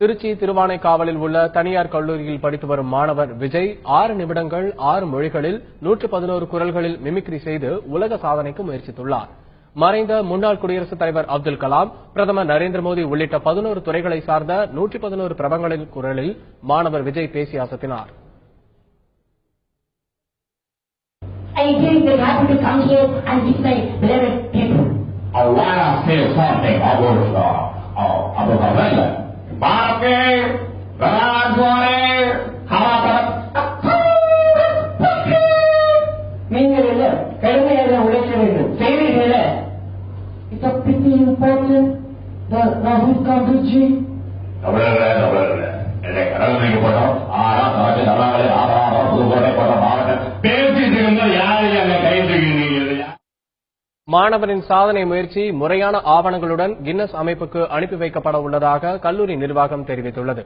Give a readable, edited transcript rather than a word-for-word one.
திருச்சி திருவானைக்காவலில் உள்ள தனியார் கல்லூரியில் படித்து வரும் மாணவர் விஜய் 6 நிமிடங்கள் 6 மொழிகளில் 111 குரல்களில் மிமிக்ரி செய்து உலக சாதனைக்கு முயற்சித்துள்ளார். மறைந்த முன்னாள் குடியரசுத் தலைவர் அப்துல் கலாம், பிரதமர் நரேந்திர மோடி உள்ளிட்ட 11 துறைகளை சார்ந்த 111 பிரபலங்களின் குரலில் மாணவர் விஜய் பேசி அசத்தினார். I think they have to come here and give my beloved people. I want to say something about நீங்கள் கடுமையாக உழைக்க வேண்டும். செய்வீர்கள It's a pretty important the Rahul Gandhi மாணவரின் சாதனை முயற்சி முறையான ஆவணங்களுடன் கின்னஸ் அமைப்புக்கு அனுப்பி வைக்கப்பட உள்ளதாக கல்லூரி நிர்வாகம் தெரிவித்துள்ளது.